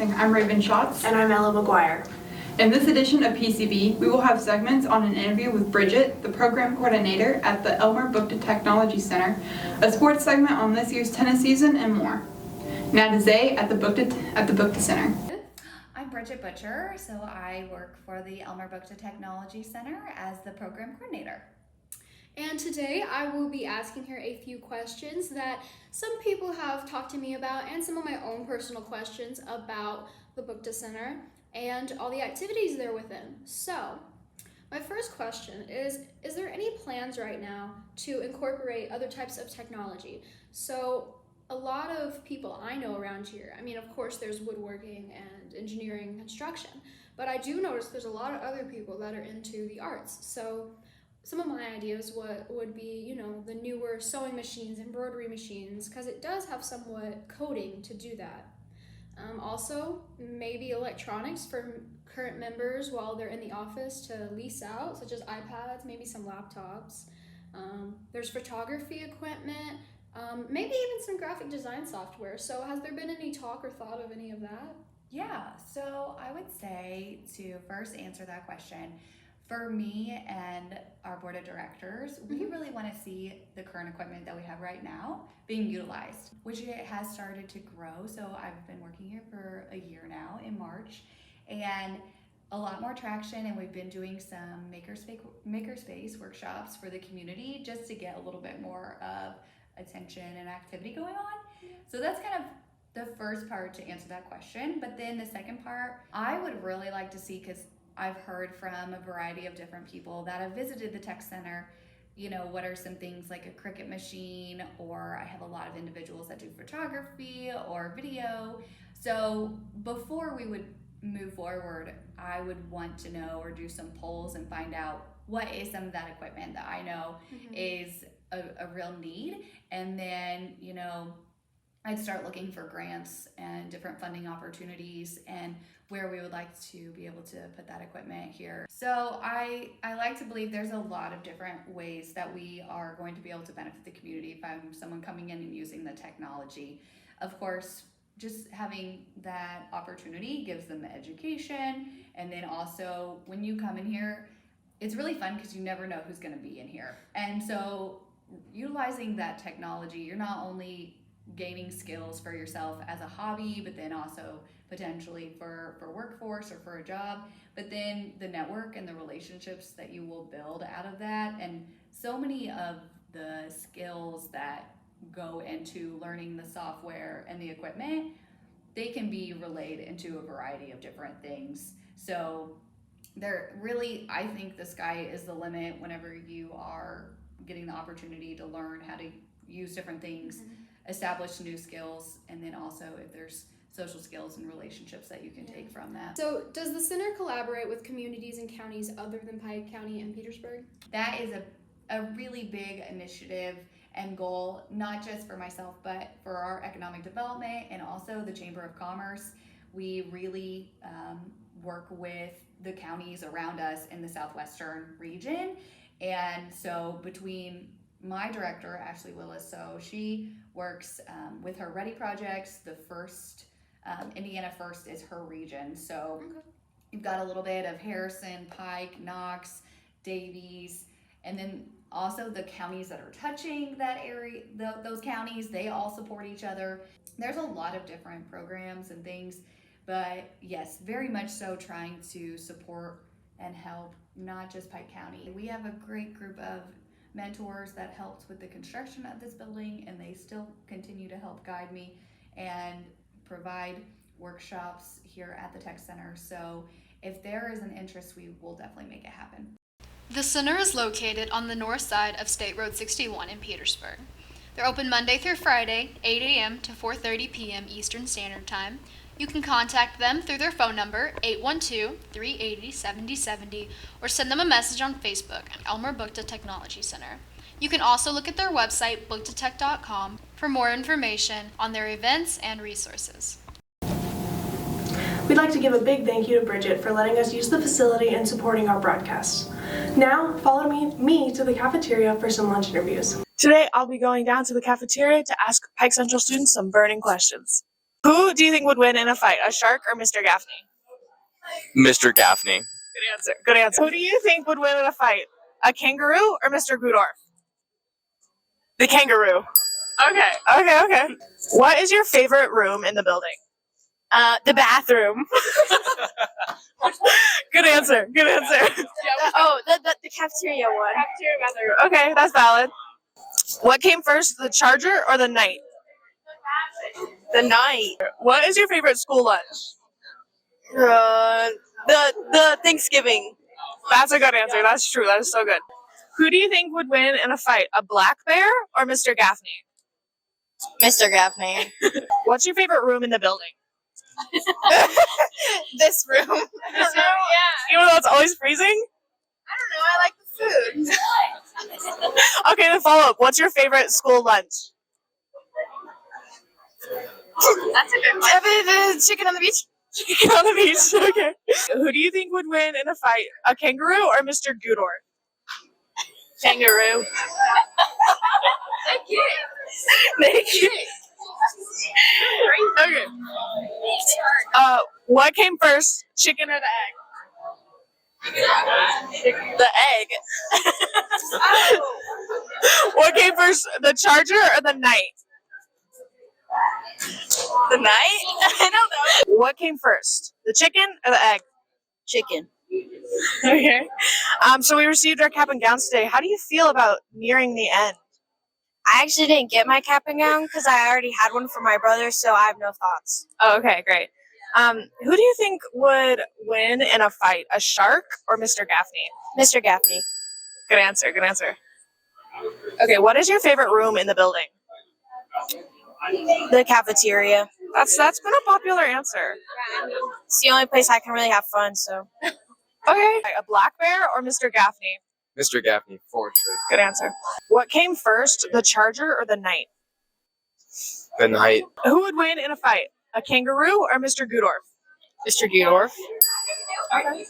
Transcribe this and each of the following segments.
Broadcasting. I'm Raven Schatz. And I'm Ella McGuire. In this edition of PCB, we will have segments on an interview with Bridget, the program coordinator at the Buchta Technology Center, a sports segment on this year's tennis season, and more. Now to Zay at the Buchta Center. I'm Bridget Butcher, so I work for the Buchta Technology Center as the program coordinator. And today I will be asking her a few questions that some people have talked to me about and some of my own personal questions about the Buchta Center and all the activities there within. So, my first question is there any plans right now to incorporate other types of technology? So, a lot of people I know around here, I mean, of course there's woodworking and engineering and construction, but I do notice there's a lot of other people that are into the arts. So, some of my ideas would be, the newer sewing machines, embroidery machines, because it does have somewhat coding to do that. Also, maybe electronics for current members while they're in the office to lease out, such as iPads, maybe some laptops. There's photography equipment, maybe even some graphic design software. So has there been any talk or thought of any of that? Yeah, so I would say to first answer that question, for me and our board of directors, we really want to see the current equipment that we have right now being utilized, which it has started to grow. So I've been working here for a year now in March, and a lot more traction, and we've been doing some makerspace workshops for the community just to get a little bit more of attention and activity going on. So that's kind of the first part to answer that question. But then the second part, I would really like to see, because I've heard from a variety of different people that have visited the tech center, what are some things like a Cricut machine, or I have a lot of individuals that do photography or video. So before we would move forward, I would want to know or do some polls and find out what is some of that equipment that I know is a real need. And then, I'd start looking for grants and different funding opportunities and where we would like to be able to put that equipment here. So I like to believe there's a lot of different ways that we are going to be able to benefit the community if I'm someone coming in and using the technology. Of course, just having that opportunity gives them the education, and then also when you come in here, it's really fun because you never know who's going to be in here. And so utilizing that technology, you're not only gaining skills for yourself as a hobby, but then also potentially for workforce or for a job, but then the network and the relationships that you will build out of that, and so many of the skills that go into learning the software and the equipment, they can be relayed into a variety of different things. So I think the sky is the limit whenever you are getting the opportunity to learn how to use different things, establish new skills, and then also if there's social skills and relationships that you can take from that. So does the center collaborate with communities and counties other than Pike County and Petersburg? That is a really big initiative and goal, not just for myself, but for our economic development and also the Chamber of Commerce. We really work with the counties around us in the southwestern region. And so between my director, Ashley Willis, so she works with her Ready projects. The first, Indiana First is her region. So you've got a little bit of Harrison, Pike, Knox, Davies, and then also the counties that are touching that area, those counties, they all support each other. There's a lot of different programs and things, but yes, very much so trying to support and help not just Pike County. We have a great group of mentors that helped with the construction of this building, and they still continue to help guide me and provide workshops here at the Tech Center. So if there is an interest, we will definitely make it happen. The center is located on the north side of State Road 61 in Petersburg. They're open Monday through Friday, 8 a.m. to 4:30 p.m. Eastern Standard Time. You can contact them through their phone number, 812-380-7070, or send them a message on Facebook at Buchta Technology Center. You can also look at their website, buchtatech.com, for more information on their events and resources. We'd like to give a big thank you to Bridget for letting us use the facility and supporting our broadcasts. Now, follow me to the cafeteria for some lunch interviews. Today, I'll be going down to the cafeteria to ask Pike Central students some burning questions. Who do you think would win in a fight, a shark or Mr. Gaffney? Mr. Gaffney. Good answer. Good answer. Who do you think would win in a fight, a kangaroo or Mr. Gudorf? The kangaroo. Okay. What is your favorite room in the building? The bathroom. Good answer. The cafeteria one. Cafeteria bathroom. Okay, that's valid. What came first, the charger or the knight? The night. What is your favorite school lunch? The Thanksgiving. That's a good answer. That's true. That is so good. Who do you think would win in a fight, a black bear or Mr. Gaffney? Mr. Gaffney. What's your favorite room in the building? This room. Yeah. Even though it's always freezing? I don't know. I like the food. Okay, then follow up. What's your favorite school lunch? That's a good one. The chicken on the beach. Chicken on the beach. Okay. Who do you think would win in a fight, a kangaroo or Mr. Gudor? Kangaroo. Okay. What came first, chicken or the egg? The egg. What came first, the charger or the knight? The night? I don't know. What came first, the chicken or the egg? Chicken. Okay. So we received our cap and gowns today. How do you feel about nearing the end? I actually didn't get my cap and gown because I already had one for my brother, so I have no thoughts. Oh, okay, great. Who do you think would win in a fight, a shark or Mr. Gaffney? Mr. Gaffney. Good answer. Good answer. Okay, what is your favorite room in the building? The cafeteria. That's been a popular answer. It's the only place I can really have fun, so. Okay, a black bear or Mr. Gaffney? Mr. Gaffney, for sure. Good answer. What came first, the charger or the knight? The night. Who would win in a fight, a kangaroo or Mr. Gudorf? Mr. Gudorf. Okay.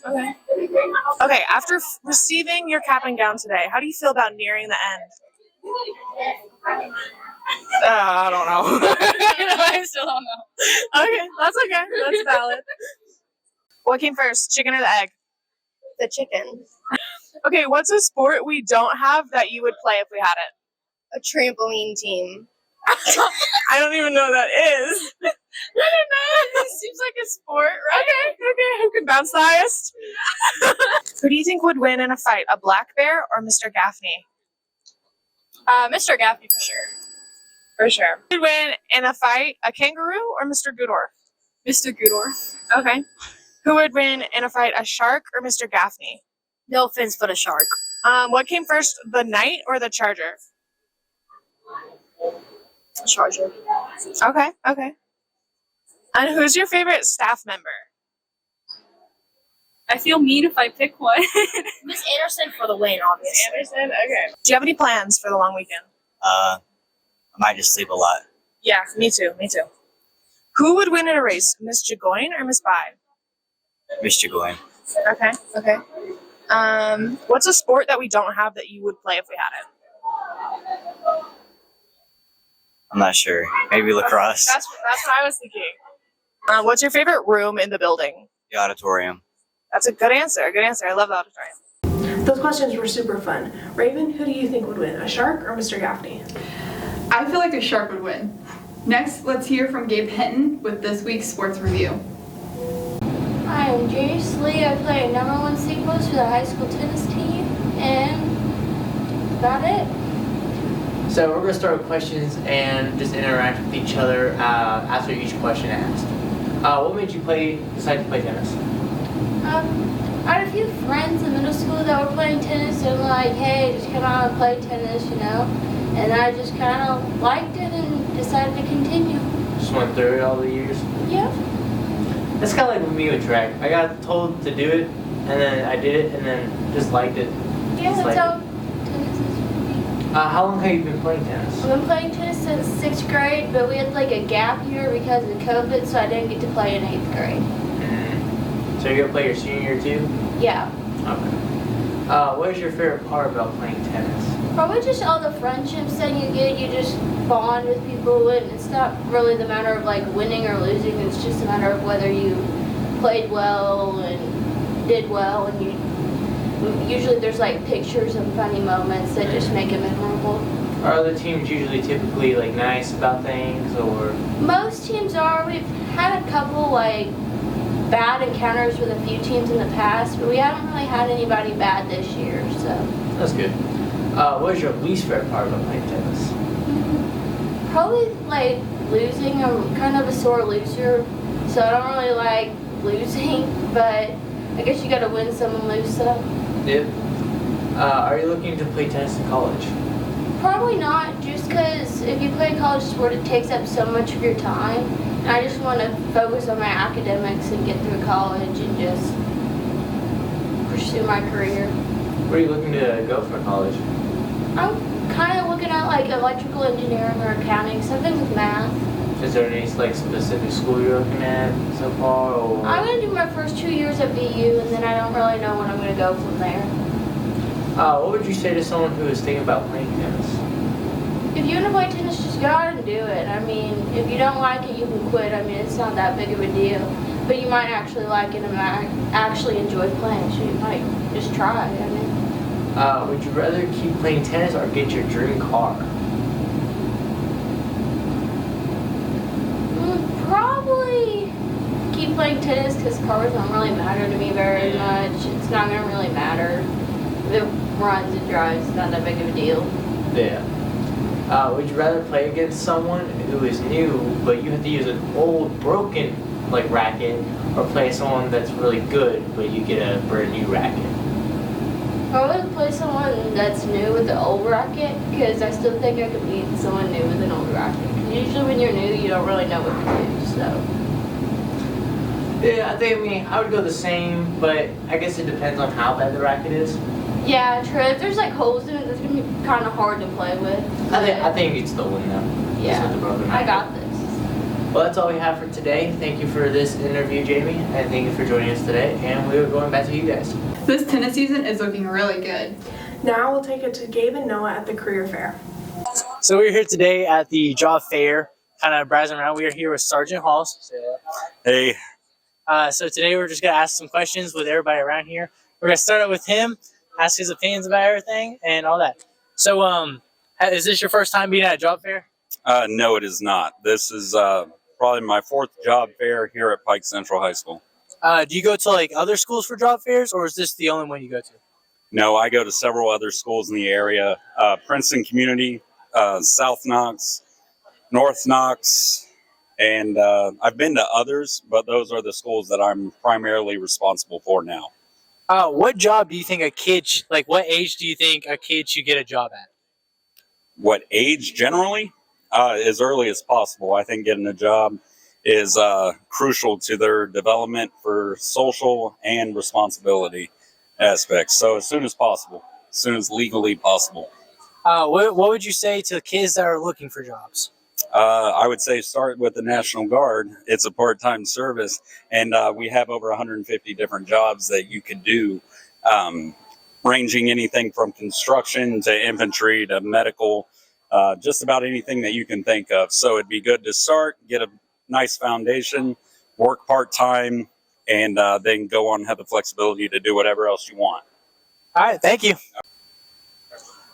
Okay, after receiving your cap and gown today, how do you feel about nearing the end? I don't know. I still don't know. Okay, that's okay. That's valid. What came first, chicken or the egg? The chicken. Okay, what's a sport we don't have that you would play if we had it? A trampoline team. I don't even know what that is. I don't know. It seems like a sport, right? Okay. Who can bounce the highest? Who do you think would win in a fight, a black bear or Mr. Gaffney? Mr. Gaffney for sure. For sure. Who would win in a fight, a kangaroo or Mr. Gudorf? Mr. Gudorf. Okay. Who would win in a fight, a shark or Mr. Gaffney? No offense, but a shark. What came first, the knight or the charger? Charger. Okay. And who's your favorite staff member? I feel mean if I pick one. Miss Anderson for the win, obviously. Anderson? Okay. Do you have any plans for the long weekend? I might just sleep a lot. Yeah, me too. Who would win in a race, Miss Jagoin or Miss Bai? Mr. Goin. Okay. What's a sport that we don't have that you would play if we had it? I'm not sure. Maybe lacrosse. That's what I was thinking. What's your favorite room in the building? The auditorium. That's a good answer. I love the auditorium. Those questions were super fun. Raven, who do you think would win, a shark or Mr. Gaffney? I feel like a shark would win. Next, let's hear from Gabe Hinton with this week's sports review. Hi, I'm Jace Lee. I play number 1 sequence for the high school tennis team, and about it. So we're going to start with questions and just interact with each other after each question asked. What made you decide to play tennis? I had a few friends in middle school that were playing tennis, and were like, hey, just come out and play tennis, you know? And I just kind of liked it and decided to continue. Just went through it all the years? Yeah. That's kind of like with me with track. I got told to do it, and then I did it, and then just liked it. Yeah, Just that's liked how tennis is for me. How long have you been playing tennis? I've been playing tennis since 6th grade, but we had like a gap year because of COVID, so I didn't get to play in 8th grade. So you're going to play your senior year too? Yeah. Okay. What is your favorite part about playing tennis? Probably just all the friendships that you get. You just bond with people, and it's not really the matter of like winning or losing. It's just a matter of whether you played well and did well, and usually there's like pictures and funny moments that just make it memorable. Are other teams usually typically like nice about things, or? Most teams are. We've had a couple like bad encounters with a few teams in the past, but we haven't really had anybody bad this year, so. That's good. What is your least favorite part about playing tennis? Probably like losing. I'm kind of a sore loser, so I don't really like losing, but I guess you gotta win some and lose some. Yep. Are you looking to play tennis in college? Probably not, just because if you play a college sport, it takes up so much of your time. And I just want to focus on my academics and get through college and just pursue my career. Where are you looking to go for college? I'm kind of looking at like electrical engineering or accounting, something with math. Is there any like specific school you're looking at so far, or? I'm going to do my first 2 years at BU, and then I don't really know when I'm going to go from there. What would you say to someone who is thinking about playing tennis? If you want to play tennis, just go out and do it. I mean, if you don't like it, you can quit. I mean, it's not that big of a deal. But you might actually like it and actually enjoy playing, so you might just try. I mean. Would you rather keep playing tennis or get your dream car? Probably keep playing tennis because cars don't really matter to me very much. It's not going to really matter. If it runs and drives, it's not that big of a deal. Yeah. Would you rather play against someone who is new, but you have to use an old, broken like racket, or play someone that's really good, but you get a brand new racket? I would play someone that's new with the old racket because I still think I could beat someone new with an old racket. 'Cause usually when you're new, you don't really know what to do, so. Yeah, I would go the same, but I guess it depends on how bad the racket is. Yeah, true. If there's like holes in it, that's gonna be kind of hard to play with. I think you'd still win though. Yeah, Just with the broken I racket. got this. Well, that's all we have for today. Thank you for this interview, Jamie, and thank you for joining us today. And we're going back to you guys. This tennis season is looking really good. Now we'll take it to Gabe and Noah at the career fair. So we're here today at the job fair, kind of browsing around. We are here with Sergeant Halls. Hey. So today we're just going to ask some questions with everybody around here. We're going to start out with him, ask his opinions about everything and all that. So is this your first time being at a job fair? No, it is not. This is probably my fourth job fair here at Pike Central High School. Do you go to like other schools for job fairs, or is this the only one you go to? No, I go to several other schools in the area. Princeton Community, South Knox, North Knox, and I've been to others, but those are the schools that I'm primarily responsible for now. What job do you think a kid, what age do you think a kid should get a job at? What age generally? As early as possible. I think getting a job is crucial to their development for social and responsibility aspects. So as soon as possible, as soon as legally possible. What would you say to kids that are looking for jobs? I would say start with the National Guard. It's a part-time service, and we have over 150 different jobs that you could do, ranging anything from construction to infantry to medical, just about anything that you can think of. So it'd be good to start, get a nice foundation, work part-time, and then go on and have the flexibility to do whatever else you want. All right, thank you.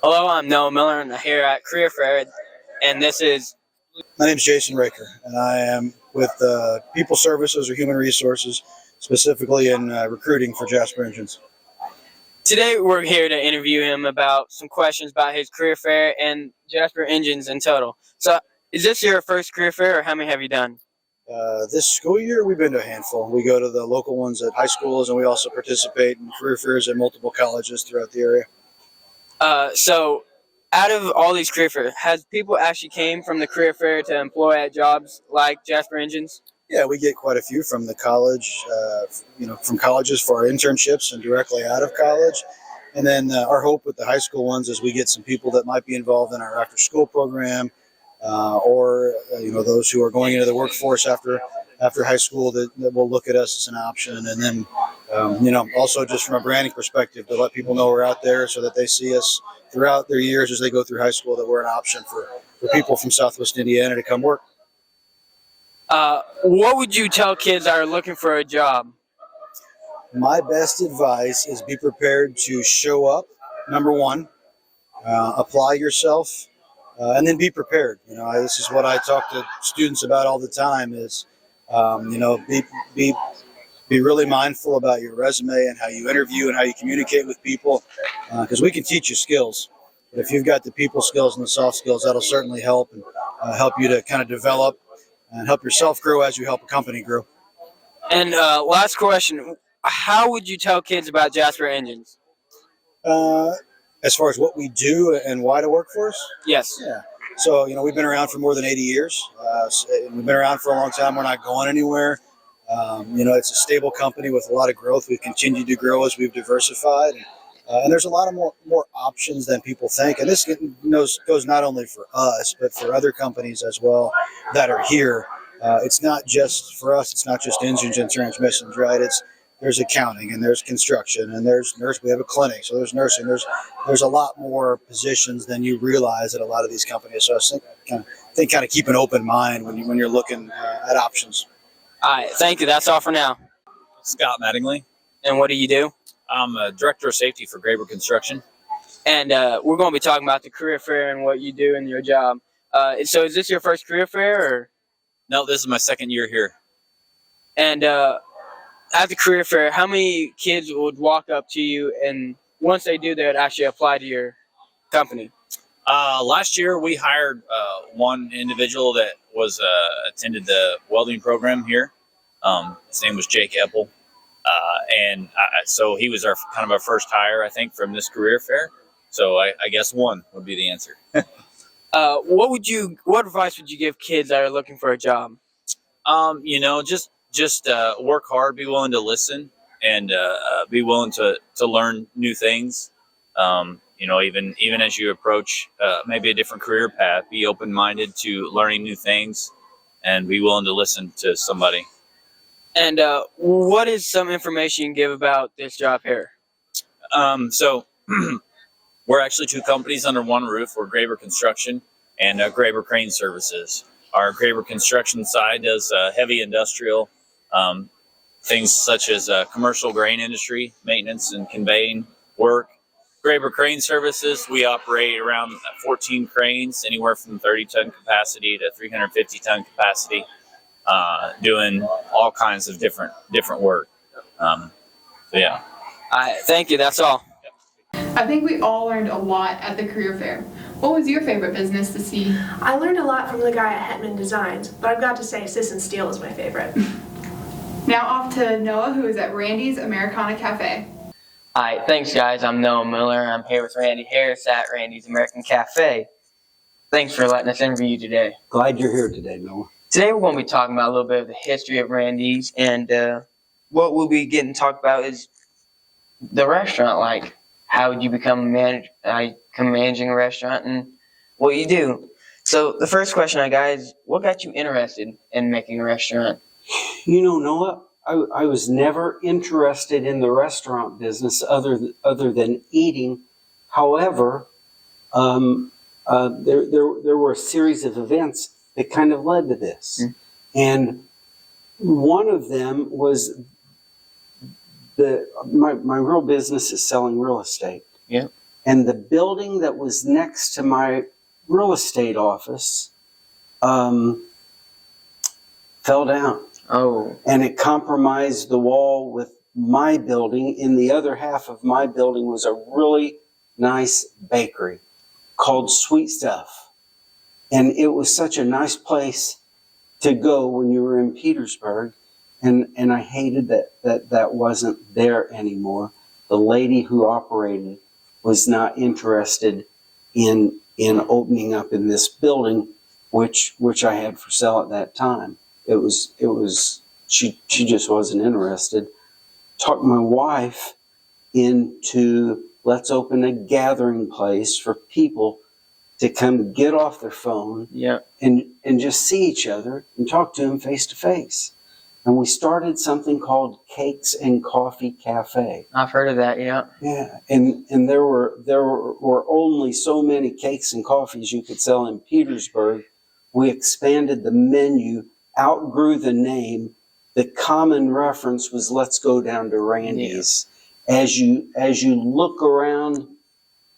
Hello, I'm Noah Miller, and I'm here at Career Fair, and this is... My name is Jason Raker, and I am with People Services or Human Resources, specifically in recruiting for Jasper Engines. Today we're here to interview him about some questions about his career fair and Jasper Engines in total. So, is this your first career fair, or how many have you done? This school year, we've been to a handful. We go to the local ones at high schools, and we also participate in career fairs at multiple colleges throughout the area. So, out of all these career fairs, has people actually came from the career fair to employ at jobs like Jasper Engines? Yeah, we get quite a few from the college, from colleges for our internships and directly out of college. And then our hope with the high school ones is we get some people that might be involved in our after-school program, or those who are going into the workforce after high school that will look at us as an option. And then also just from a branding perspective, to let people know we're out there so that they see us throughout their years as they go through high school that we're an option for people from Southwest Indiana to come work. What would you tell kids that are looking for a job? My best advice is be prepared to show up, number one, apply yourself, and then be prepared. This is what I talk to students about all the time is, be really mindful about your resume and how you interview and how you communicate with people, because we can teach you skills. But if you've got the people skills and the soft skills, that'll certainly help and help you to kind of develop and help yourself grow as you help a company grow. And last question, how would you tell kids about Jasper Engines? As far as what we do and why to work for us? Yes. Yeah. So, we've been around for more than 80 years. We've been around for a long time. We're not going anywhere. It's a stable company with a lot of growth. We've continued to grow as we've diversified. And there's a lot of more options than people think. And this goes not only for us, but for other companies as well that are here. It's not just for us. It's not just engines and transmissions, right? There's accounting and there's construction and there's nurse. We have a clinic, so there's nursing. There's a lot more positions than you realize at a lot of these companies. So I think kind of keep an open mind when you're looking at options. All right, thank you. That's all for now. Scott Mattingly. And what do you do? I'm a director of safety for Graber Construction. And we're going to be talking about the career fair and what you do in your job. So is this your first career fair? Or? No, this is my second year here. And at the career fair, how many kids would walk up to you and once they do, they would actually apply to your company? Last year, we hired one individual that was attended the welding program here. His name was Jake Eppel. So he was our first hire, I think, from this career fair. So I guess one would be the answer. What advice would you give kids that are looking for a job? Just work hard, be willing to listen, and be willing to learn new things. Even as you approach maybe a different career path, be open-minded to learning new things and be willing to listen to somebody. And what is some information you can give about this job here? So we're actually two companies under one roof. We're Graber Construction and Graber Crane Services. Our Graber Construction side does heavy industrial things such as commercial grain industry, maintenance and conveying work. Graber Crane Services, we operate around 14 cranes, anywhere from 30-ton capacity to 350-ton capacity, doing all kinds of different work. Yeah. Thank you. That's all. I think we all learned a lot at the career fair. What was your favorite business to see? I learned a lot from the guy at Hetman Designs, but I've got to say Sisson Steel is my favorite. Now off to Noah, who is at Randy's Americana Cafe. Hi, thanks guys. I'm Noah Miller. I'm here with Randy Harris at Randy's American Cafe. Thanks for letting us interview you today. Glad you're here today, Noah. Today we're going to be talking about a little bit of the history of Randy's, and what we'll be getting talked about is the restaurant. Like, how would you become managing a restaurant and what you do? So the first question I got is, what got you interested in making a restaurant? Noah, I was never interested in the restaurant business other than eating. However, there were a series of events that kind of led to this. Mm-hmm. And one of them was my real business is selling real estate. Yeah. And the building that was next to my real estate office fell down. Oh. And it compromised the wall with my building. In the other half of my building was a really nice bakery called Sweet Stuff. And it was such a nice place to go when you were in Petersburg. And I hated that wasn't there anymore. The lady who operated was not interested in opening up in this building, which I had for sale at that time. She just wasn't interested. Talked my wife into, let's open a gathering place for people to come get off their phone, yeah, and just see each other and talk to them face to face. And we started something called Cakes and Coffee Cafe. I've heard of that, yeah. Yeah, and there were only so many cakes and coffees you could sell in Petersburg. We expanded the menu, outgrew the name. The common reference was let's go down to Randy's. Yeah. As you look around,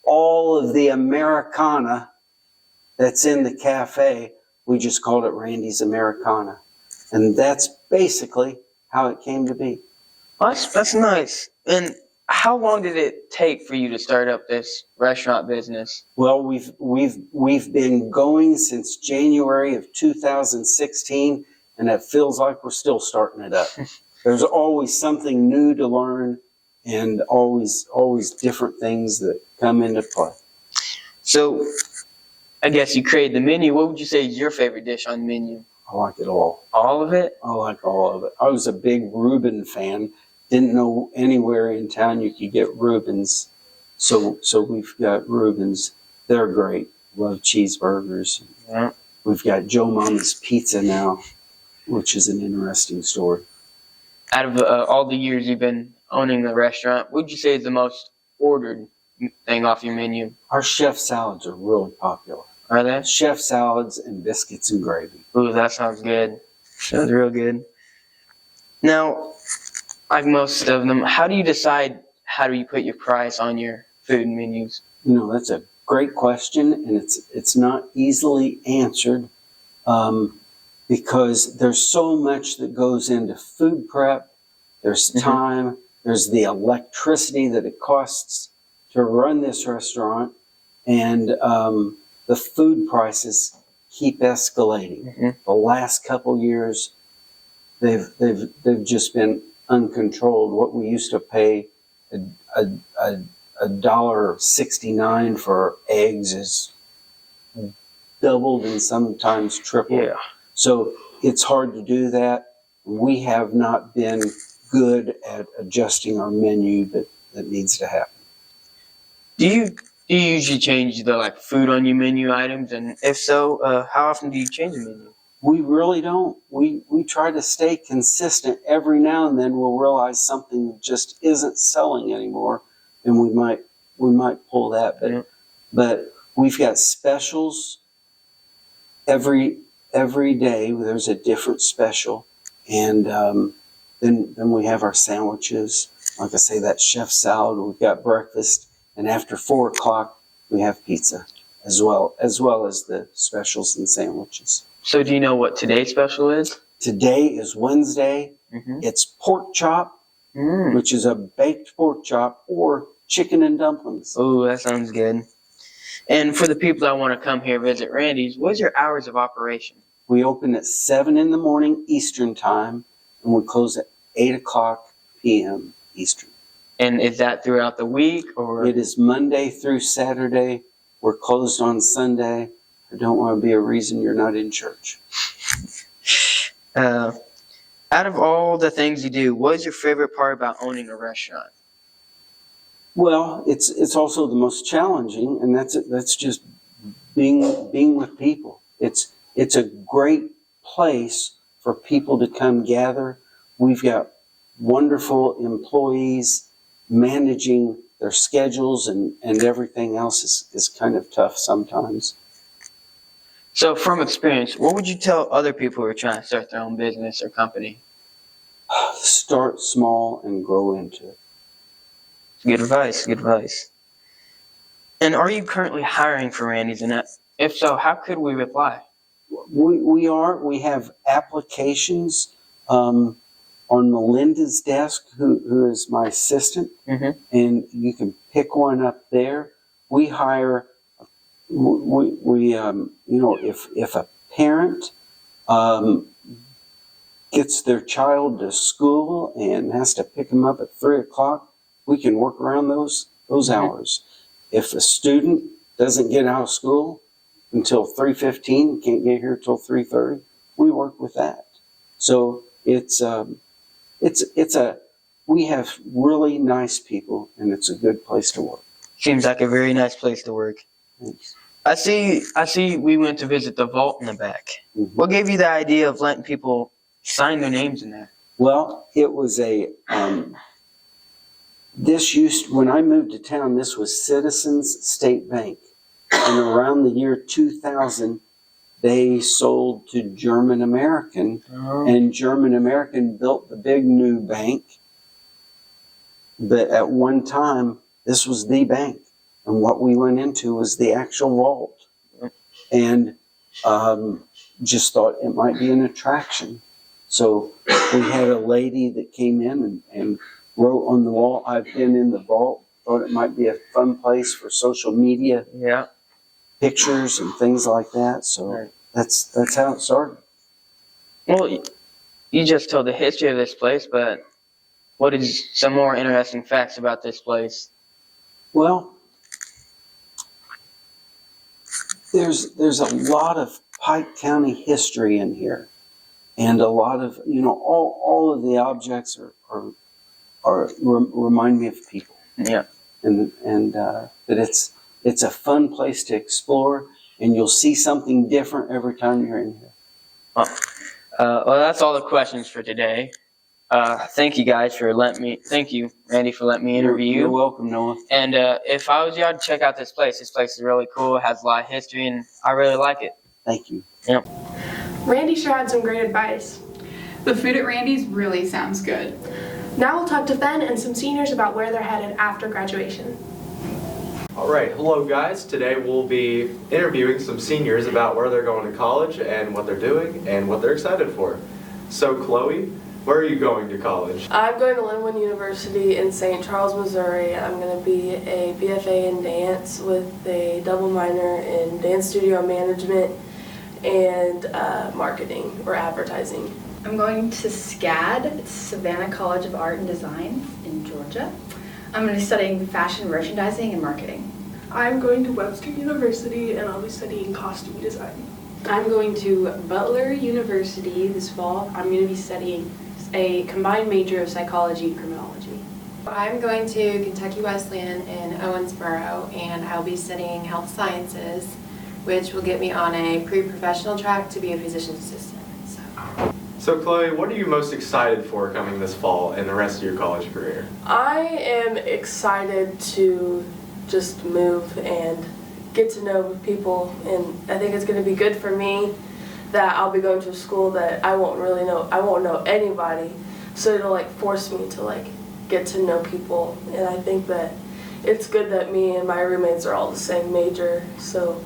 all of the Americana that's in the cafe, we just called it Randy's Americana. And that's basically how it came to be. That's nice. And how long did it take for you to start up this restaurant business? Well, we've been going since January of 2016, and it feels like we're still starting it up. There's always something new to learn, and always different things that come into play. So, I guess you created the menu. What would you say is your favorite dish on the menu? I like it all. All of it? I like all of it. I was a big Reuben fan. Didn't know anywhere in town you could get Reubens. So we've got Reubens. They're great. Love cheeseburgers. Yeah. We've got Joe Mama's Pizza now, which is an interesting story. Out of all the years you've been owning the restaurant, what would you say is the most ordered thing off your menu? Our chef salads are really popular. Are they? Chef salads and biscuits and gravy. Ooh, that sounds good. Sounds real good. Now, like most of them, how do you decide how do you put your price on your food menus? You know, that's a great question, and it's not easily answered because there's so much that goes into food prep. There's time. There's the electricity that it costs to run this restaurant, and the food prices keep escalating. The last couple years, they've just been uncontrolled. What we used to pay $1.69 for eggs is doubled and sometimes tripled. Yeah. So it's hard to do that. We have not been good at adjusting our menu, but that needs to happen. Do you usually change the food on your menu items? And if so, how often do you change the menu? We really don't. We try to stay consistent. Every now and then we'll realize something just isn't selling anymore, and we might pull that. But we've got specials every day. There's a different special, and then we have our sandwiches. Like I say, that chef salad. We've got breakfast, and after 4 o'clock we have pizza, as well as the specials and sandwiches. So do you know what today's special is? Today is Wednesday. It's pork chop, which is a baked pork chop, or chicken and dumplings. Oh, that sounds good. And for the people that want to come here visit Randy's, what's your hours of operation? We open at 7 in the morning Eastern time, and we close at 8 o'clock p.m. Eastern. And is that throughout the week, or? It is Monday through Saturday. We're closed on Sunday. I don't want to be a reason you're not in church. Out of all the things you do, what is your favorite part about owning a restaurant? Well, it's also the most challenging, and that's just being with people. It's a great place for people to come gather. We've got wonderful employees. Managing their schedules and everything else is kind of tough sometimes. So from experience, what would you tell other people who are trying to start their own business or company? Start small and grow into it. Good advice, good advice. And are you currently hiring for Randy's? And if so, how could we apply? We are. We have applications on Melinda's desk, who is my assistant, and you can pick one up there. We hire. If a parent gets their child to school and has to pick them up at 3 o'clock, we can work around those hours. If a student doesn't get out of school until 3:15, can't get here till 3:30, we work with that. So we have really nice people, and it's a good place to work. Seems like a very nice place to work. Thanks. I see we went to visit the vault in the back. What gave you the idea of letting people sign their names in there? Well, it was when I moved to town, this was Citizens State Bank. And around the year 2000, they sold to German American, and German American built the big new bank. But at one time, this was the bank. And what we went into was the actual vault. And just thought it might be an attraction. So we had a lady that came in and wrote on the wall, "I've been in the vault." Thought it might be a fun place for social media pictures and things like that. So that's how it started. Well, you just told the history of this place, but what is some more interesting facts about this place? Well, there's a lot of Pike County history in here, and a lot of all of the objects remind me of people. Yeah, and that it's a fun place to explore, and you'll see something different every time you're in here. Well, that's all the questions for today. Thank you guys thank you, Randy, for letting me interview you. You're welcome, Noah. And if I was you, I'd check out this place. This place is really cool. It has a lot of history, and I really like it. Thank you. Yep. Randy sure had some great advice. The food at Randy's really sounds good. Now we'll talk to Ben and some seniors about where they're headed after graduation. Alright, hello guys. Today we'll be interviewing some seniors about where they're going to college and what they're doing and what they're excited for. So Chloe, where are you going to college? I'm going to Linwood University in St. Charles, Missouri. I'm going to be a BFA in dance with a double minor in dance studio management and marketing or advertising. I'm going to SCAD, it's Savannah College of Art and Design in Georgia. I'm going to be studying fashion merchandising and marketing. I'm going to Webster University and I'll be studying costume design. I'm going to Butler University this fall. I'm going to be studying a combined major of psychology and criminology. I'm going to Kentucky Wesleyan in Owensboro, and I'll be studying health sciences, which will get me on a pre-professional track to be a physician's assistant. So Chloe, what are you most excited for coming this fall and the rest of your college career? I am excited to just move and get to know people, and I think it's going to be good for me that I'll be going to a school that I won't know anybody, so it'll force me to get to know people, and I think that it's good that me and my roommates are all the same major, so.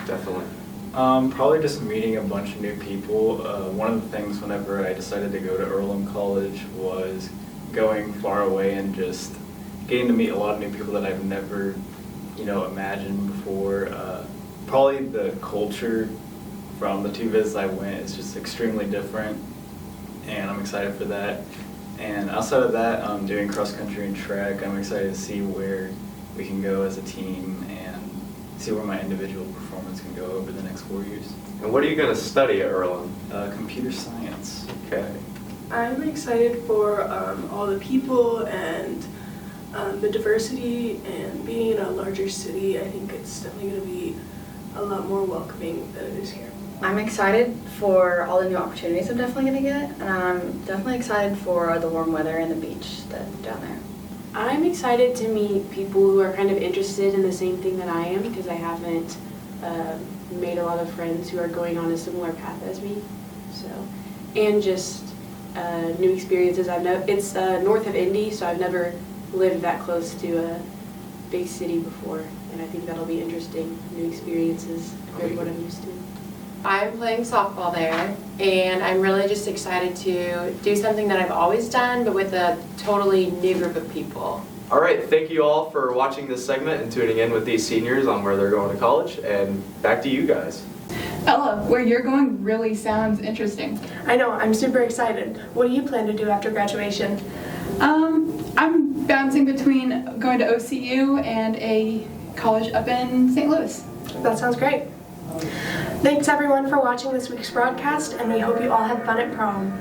Definitely. Probably just meeting a bunch of new people. One of the things whenever I decided to go to Earlham College was going far away and just getting to meet a lot of new people that I've never, imagined before. Probably the culture from the 2 visits I went is just extremely different, and I'm excited for that. And outside of that, doing cross country and track, I'm excited to see where we can go as a team and see where my individual performance can go over the next 4 years. And what are you going to study at Earlham? Computer science. Okay. I'm excited for all the people and the diversity, and being in a larger city, I think it's definitely going to be a lot more welcoming than it is here. I'm excited for all the new opportunities I'm definitely going to get, and I'm definitely excited for the warm weather and the beach that's down there. I'm excited to meet people who are kind of interested in the same thing that I am, because I haven't made a lot of friends who are going on a similar path as me. So, and just new experiences. It's north of Indy, so I've never lived that close to a big city before, and I think that'll be interesting. New experiences compared to what I'm used to. I'm playing softball there, and I'm really just excited to do something that I've always done, but with a totally new group of people. All right, thank you all for watching this segment and tuning in with these seniors on where they're going to college, and back to you guys. Ella, where you're going really sounds interesting. I know, I'm super excited. What do you plan to do after graduation? I'm bouncing between going to OCU and a college up in St. Louis. That sounds great. Thanks everyone for watching this week's broadcast, and we hope you all had fun at prom.